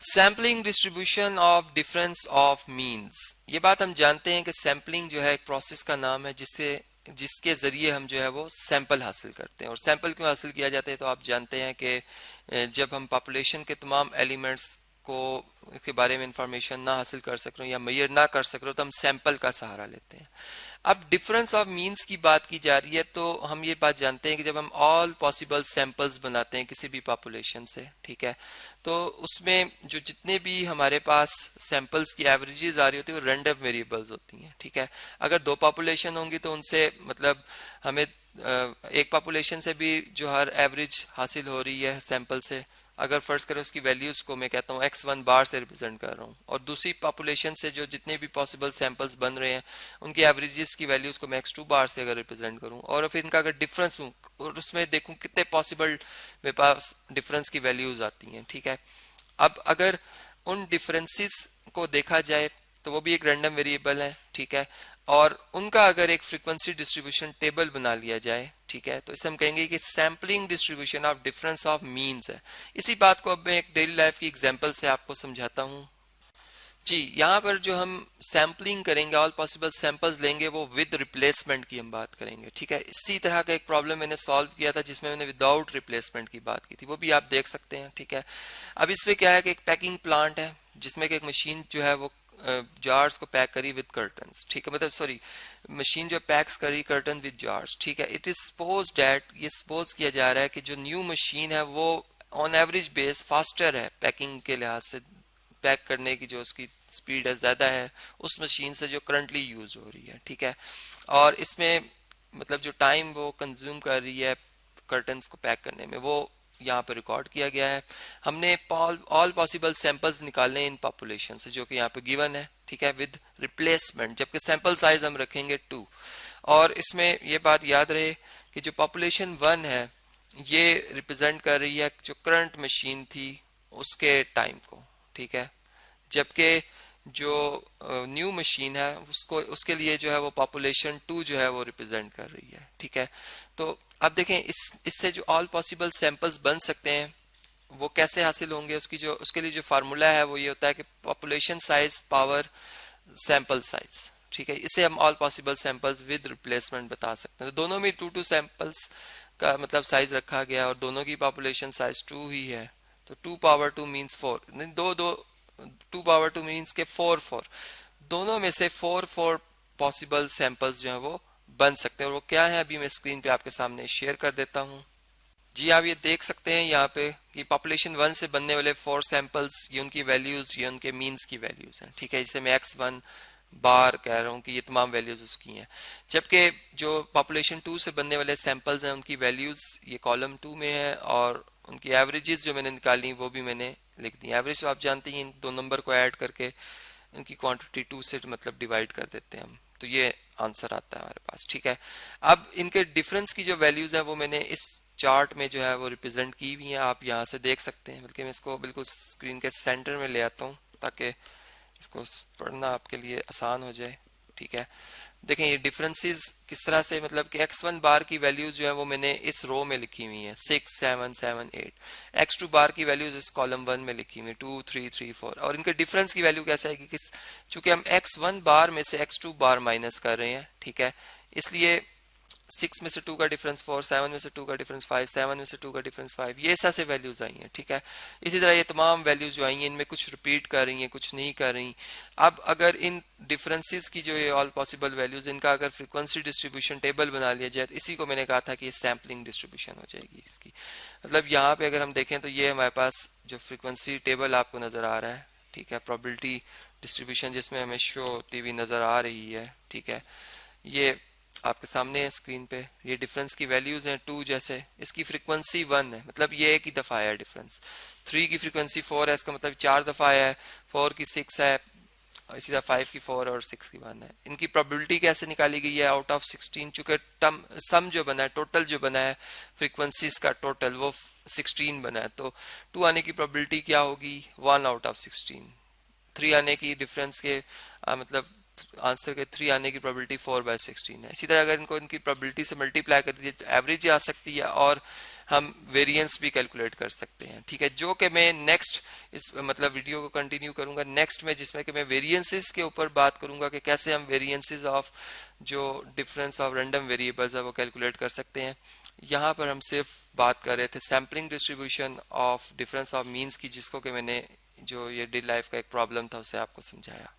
Sampling distribution of difference of means. ये बात हम जानते हैं कि सैम्पलिंग जो है एक प्रोसेस का नाम है जिसके जरिए हम जो है वो सैंपल हासिल करते हैं। और सैंपल क्यों हासिल किया जाता है, तो आप जानते हैं कि जब हम पॉपुलेशन के तमाम एलिमेंट्स को के बारे में इंफॉर्मेशन ना हासिल कर सक रहे हो या मेजर ना कर सक रहे हो तो हम सैंपल का सहारा लेते हैं। अब डिफरेंस ऑफ मीन्स की बात की जा रही है तो हम ये बात जानते हैं कि जब हम ऑल पॉसिबल सैंपल्स बनाते हैं किसी भी पॉपुलेशन से, ठीक है, तो उसमें जो जितने भी हमारे पास सैंपल्स की एवरेजेस आ रही होती है वो रैंडम वेरिएबल्स होती हैं, ठीक है। अगर दो पॉपुलेशन होंगी तो उनसे मतलब हमें एक पॉपुलेशन से भी जो हर एवरेज हासिल हो रही है सैंपल से, अगर फर्ज करें उसकी वैल्यूज को मैं कहता हूँ x1 बार से रिप्रेजेंट कर रहा हूँ, और दूसरी पॉपुलेशन से जो जितने भी पॉसिबल सैंपल्स बन रहे हैं उनकी एवरेजेस की वैल्यूज को मैं x2 बार से अगर रिप्रेजेंट करूँ और फिर इनका अगर डिफरेंस हूँ और उसमें देखूँ कितने पॉसिबल मेरे पास डिफरेंस की वैल्यूज आती हैं, ठीक है। अब अगर उन डिफरेंसेस को देखा जाए तो वो भी एक रैंडम वेरिएबल है, ठीक है, और उनका अगर एक फ्रीक्वेंसी डिस्ट्रीब्यूशन टेबल बना लिया जाए, ठीक है, तो इसे हम कहेंगे कि sampling distribution of difference of means है। इसी बात को अब मैं एक डेली लाइफ की एग्जांपल से आपको समझाता हूँ। जी, यहाँ पर जो हम सैम्पलिंग करेंगे, ऑल पॉसिबल सैंपल्स लेंगे, वो विद रिप्लेसमेंट की हम बात करेंगे, ठीक है। इसी तरह का एक प्रॉब्लम मैंने सॉल्व किया था जिसमें मैंने विदाउट रिप्लेसमेंट की बात की थी, वो भी आप देख सकते हैं, ठीक है। अब इसमें क्या है कि एक पैकिंग प्लांट है जिसमें एक मशीन जो है वो जार्स को पैक करी विद कर्टन्स, ठीक है, मतलब सॉरी मशीन जो पैक्स करी कर्टन विद जार्स, ठीक है। इट इज सपोज दैट, ये सपोज किया जा रहा है कि जो न्यू मशीन है वो ऑन एवरेज बेस फास्टर है पैकिंग के लिहाज से, पैक करने की जो उसकी स्पीड है ज़्यादा है उस मशीन से जो करंटली यूज हो रही है, ठीक है। और इसमें मतलब जो टाइम वो कंज्यूम कर रही है कर्टन्स को पैक करने में वो यहाँ पे रिकॉर्ड किया गया है। हमने ऑल पॉसिबल सैंपल्स निकालने इन पॉपुलेशन से जो कि यहाँ पे गिवन है, ठीक है, विद रिप्लेसमेंट, जबकि सैंपल साइज हम रखेंगे 2। और इसमें ये बात याद रहे कि जो पॉपुलेशन 1 है ये रिप्रेजेंट कर रही है जो करंट मशीन थी उसके टाइम को, ठीक है, जबकि जो न्यू मशीन है उसको उसके लिए जो है वो पॉपुलेशन 2 जो है वो रिप्रेजेंट कर रही है, ठीक है। तो अब देखें इससे जो ऑल पॉसिबल सैंपल्स बन सकते हैं वो कैसे हासिल होंगे, उसके लिए जो फार्मूला है वो ये होता है कि population size power sample size, ठीक है। इसे हम all possible samples with replacement बता सकते हैं। तो दोनों में 2 सैंपल्स का मतलब साइज रखा गया और दोनों की पॉपुलेशन साइज 2 ही है, तो 2 पावर 2 मीन्स 4, नहीं 2 पावर 2 मीन्स के 4 दोनों में से 4 पॉसिबल सैंपल्स जो हैं वो बन सकते हैं। और वो क्या है अभी मैं स्क्रीन पे आपके सामने शेयर कर देता हूँ। जी, आप ये देख सकते हैं यहाँ पे कि पॉपुलेशन 1 से बनने वाले 4 सैंपल्स, ये उनकी वैल्यूज, ये उनके मीन्स की वैल्यूज हैं, ठीक है। जिसे मैं x1 बार कह रहा हूँ कि ये तमाम वैल्यूज उसकी हैं, जबकि जो पॉपुलेशन 2 से बनने वाले सैंपल्स हैं उनकी वैल्यूज ये कॉलम 2 में है और उनकी एवरेजेस जो मैंने निकाली वो भी मैंने लिख दी। एवरेज तो आप जानते हैं इन दो नंबर को ऐड करके इनकी क्वांटिटी 2 से मतलब डिवाइड कर देते हैं हम, तो ये आंसर आता है हमारे पास, ठीक है। अब इनके डिफरेंस की जो वैल्यूज हैं वो मैंने इस चार्ट में जो है वो रिप्रेजेंट की हुई हैं, आप यहाँ से देख सकते हैं। बल्कि मैं इसको बिल्कुल स्क्रीन के सेंटर में ले आता हूँ ताकि इसको पढ़ना आपके लिए आसान हो जाए, ठीक है। देखें ये डिफरेंसेस किस तरह से, मतलब कि x1 बार की वैल्यूज जो है वो मैंने इस रो में लिखी हुई है 6 7 7 8, x2 बार की वैल्यूज इस कॉलम 1 में लिखी हुई है 2 3 3 4, और इनके डिफरेंस की वैल्यू कैसे आएगी, चूंकि हम x1 बार में से x2 बार माइनस कर रहे हैं, ठीक है, इसलिए 6 में से 2 का डिफरेंस 4, 7 में से 2 का डिफरेंस 5, 7 में से 2 का डिफरेंस 5, ये ऐसा से वैल्यूज आई हैं, ठीक है। इसी तरह ये तमाम वैल्यूज जो आई हैं इनमें कुछ रिपीट कर रही हैं कुछ नहीं कर रही। अब अगर इन डिफरेंसेस की जो ये ऑल पॉसिबल वैल्यूज इनका अगर फ्रीक्वेंसी डिस्ट्रीब्यूशन टेबल बना लिया जाए तो इसी को मैंने कहा था कि ये सैम्पलिंग डिस्ट्रीब्यूशन हो जाएगी इसकी। मतलब यहाँ पे अगर हम देखें तो ये हमारे पास जो फ्रीक्वेंसी टेबल आपको नजर आ रहा है, ठीक है, प्रोबेबिलिटी डिस्ट्रीब्यूशन जिसमें हमें शो होती हुई नजर आ रही है, ठीक है, ये आपके सामने है स्क्रीन पे। ये डिफरेंस की वैल्यूज हैं 2 जैसे, इसकी फ्रीक्वेंसी 1 है मतलब ये एक ही दफा है डिफरेंस। 3 की फ्रीक्वेंसी 4 है, इसका मतलब 4 दफा है। 4 की 6 है, इसी तरह 5 की 4 और 6 की 1 है। इनकी प्रोबेबिलिटी कैसे निकाली गई है, आउट ऑफ 16, चूंकि सम जो बना है, टोटल जो बना है फ्रीक्वेंसीज का टोटल वो 16 बना है, तो 2 आने की प्रोबेबिलिटी क्या होगी 1 आउट ऑफ 16। 3 आने की डिफरेंस के मतलब आंसर के 3 आने की प्रोबेबिलिटी 4/16 है। इसी तरह अगर इनको इनकी प्रोबेबिलिटी से मल्टीप्लाई कर दीजिए तो एवरेज आ सकती है और हम वेरिएंस भी कैलकुलेट कर सकते हैं। ठीक है, जो कि मैं नेक्स्ट इस मतलब वीडियो को कंटिन्यू करूंगा नेक्स्ट में, जिसमें कि मैं वेरिएंसेस के ऊपर बात करूंगा कि कैसे हम वेरिएंसेस ऑफ जो डिफरेंस ऑफ रैंडम वेरिएबल्स है वो कैलकुलेट कर सकते हैं। यहाँ पर हम सिर्फ बात कर रहे थे sampling distribution of difference of means की, जिसको कि मैंने जो ये डे लाइफ का एक प्रॉब्लम था उसे आपको समझाया।